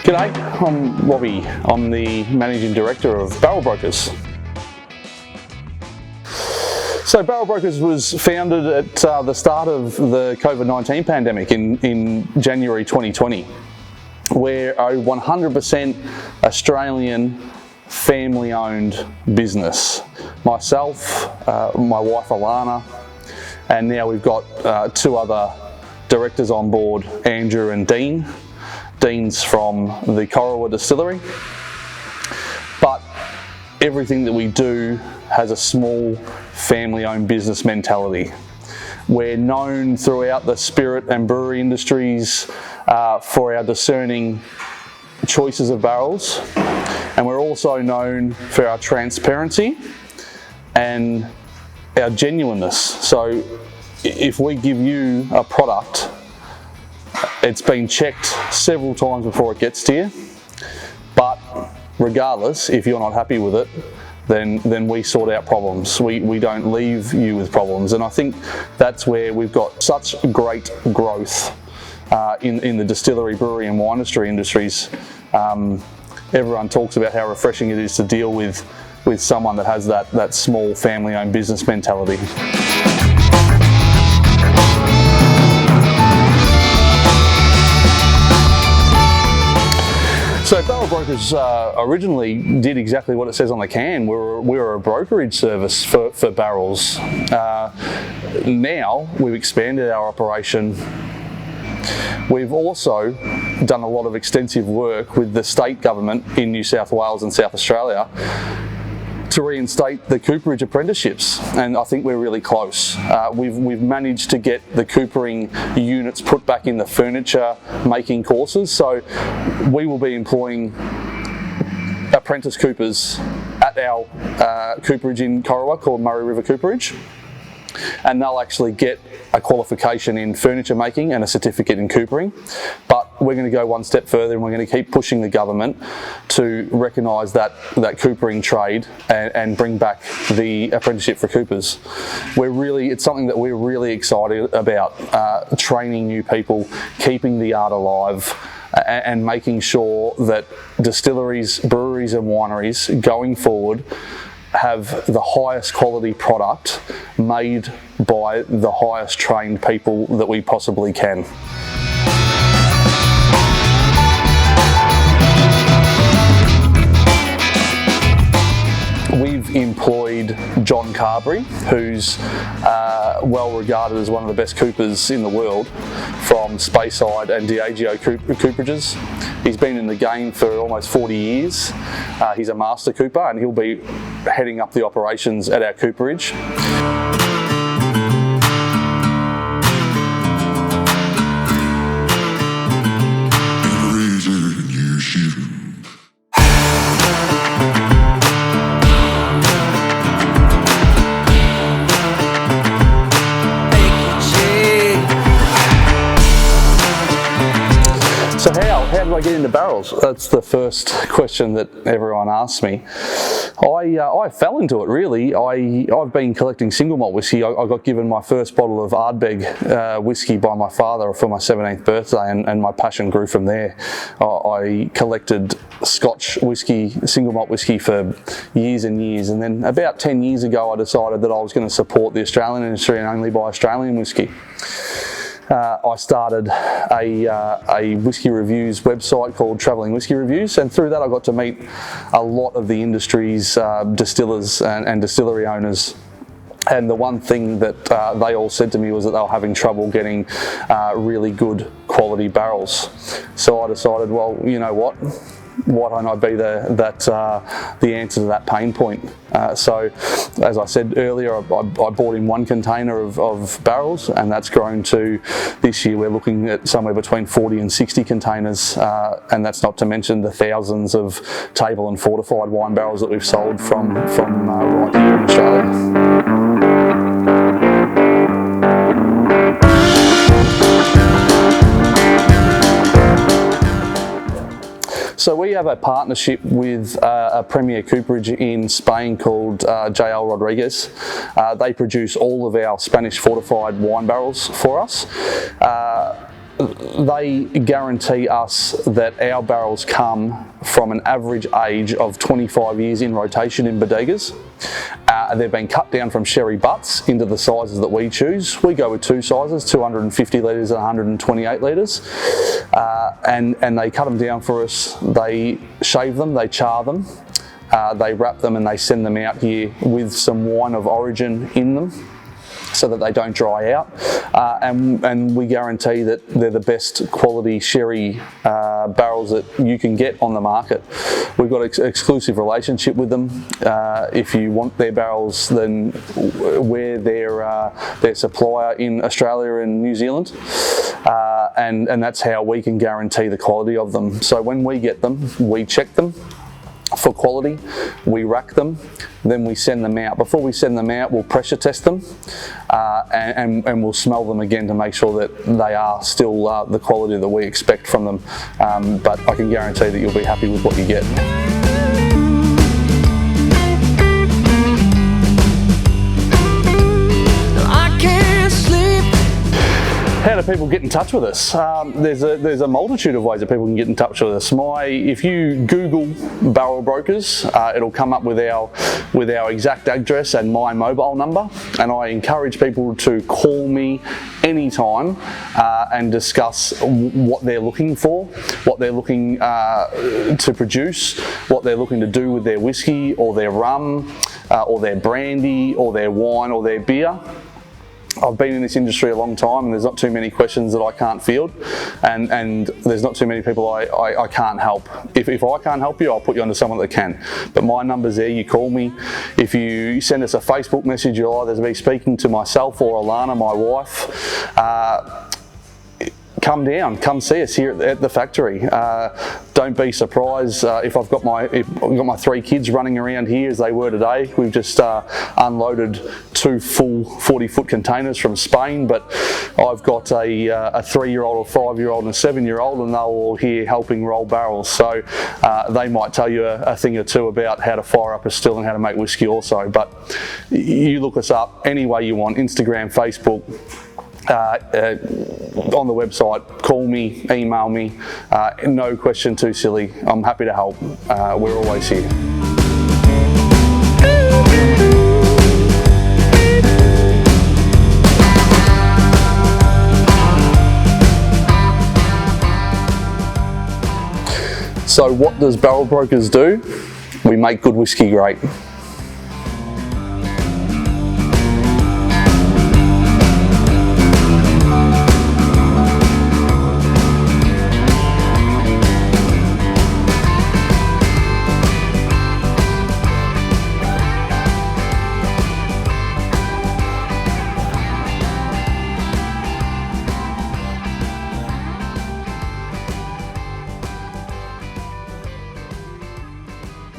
G'day, I'm Robbie. I'm the Managing Director of Barrel Brokers. So Barrel Brokers was founded at the start of the COVID-19 pandemic in January 2020. We're a 100% Australian family-owned business. Myself, my wife Alana, and now we've got two other directors on board, Andrew and Dean. Dean's from the Corowa distillery, but everything that we do has a small family-owned business mentality. We're known throughout the spirit and brewery industries for our discerning choices of barrels, and we're also known for our transparency and our genuineness. So if we give you a product, it's been checked several times before it gets to you, but regardless, if you're not happy with it, then we sort out problems. We don't leave you with problems, and I think that's where we've got such great growth in the distillery, brewery and wine industries. Everyone talks about how refreshing it is to deal with someone that has that small family-owned business mentality. So Barrel Brokers originally did exactly what it says on the can. We were a brokerage service for barrels. Now we've expanded our operation. We've also done a lot of extensive work with the state government in New South Wales and South Australia to reinstate the cooperage apprenticeships, and I think we're really close. We've managed to get the coopering units put back in the furniture making courses, so we will be employing apprentice coopers at our cooperage in Corowa called Murray River Cooperage, and they'll actually get a qualification in furniture making and a certificate in coopering. But we're going to go one step further, and we're going to keep pushing the government to recognise that coopering trade and bring back the apprenticeship for coopers. It's something that we're really excited about, training new people, keeping the art alive, and making sure that distilleries, breweries and wineries going forward have the highest quality product made by the highest trained people that we possibly can. We've employed John Carberry, who's well regarded as one of the best coopers in the world from Speyside and Diageo cooperages. He's been in the game for almost 40 years. He's a master cooper, and he'll be heading up the operations at our cooperage. So how did I get into barrels? That's the first question that everyone asks me. I fell into it really. I've been collecting single malt whiskey. I got given my first bottle of Ardbeg whiskey by my father for my 17th birthday, and my passion grew from there. I collected Scotch whiskey, single malt whiskey for years and years, and then about 10 years ago I decided that I was going to support the Australian industry and only buy Australian whiskey. I started a whiskey reviews website called Travelling Whiskey Reviews, and through that I got to meet a lot of the industry's distillers and distillery owners. And the one thing that they all said to me was that they were having trouble getting really good quality barrels. So I decided, well, you know what? Why don't I be the answer to that pain point? So, as I said earlier, I bought in one container of barrels, and that's grown to this year we're looking at somewhere between 40 and 60 containers, and that's not to mention the thousands of table and fortified wine barrels that we've sold from right here in Australia. So we have a partnership with a premier cooperage in Spain called JL Rodriguez. They produce all of our Spanish fortified wine barrels for us. they guarantee us that our barrels come from an average age of 25 years in rotation in bodegas. They've been cut down from sherry butts into the sizes that we choose. We go with two sizes, 250 litres and 128 litres, and they cut them down for us. They shave them, they char them, they wrap them, and they send them out here with some wine of origin in them, so that they don't dry out, and we guarantee that they're the best quality sherry barrels that you can get on the market. We've got an exclusive relationship with them. If you want their barrels, then we're their supplier in Australia and New Zealand, and that's how we can guarantee the quality of them. So when we get them, we check them for quality, we rack them, then we send them out. Before we send them out, we'll pressure test them, and we'll smell them again to make sure that they are still the quality that we expect from them. But I can guarantee that you'll be happy with what you get. How do people get in touch with us? There's a multitude of ways that people can get in touch with us. If you Google Barrel Brokers, it'll come up with our exact address and my mobile number, and I encourage people to call me anytime and discuss what they're looking for, what they're looking to produce, what they're looking to do with their whiskey or their rum or their brandy or their wine or their beer. I've been in this industry a long time, and there's not too many questions that I can't field, and there's not too many people I can't help. If I can't help you, I'll put you onto someone that can. But my number's there, you call me. If you send us a Facebook message, you'll either be speaking to myself or Alana, my wife. Come down, come see us here at the factory. Don't be surprised if I've got my three kids running around here as they were today. We've just unloaded two full 40-foot containers from Spain, but I've got a 3-year-old, a 5-year-old and a 7-year-old, and they're all here helping roll barrels. So they might tell you a thing or two about how to fire up a still and how to make whiskey also. But you look us up any way you want, Instagram, Facebook, on the website, call me, email me, no question too silly. I'm happy to help. We're always here. So what does Barrel Brokers do? We make good whiskey great.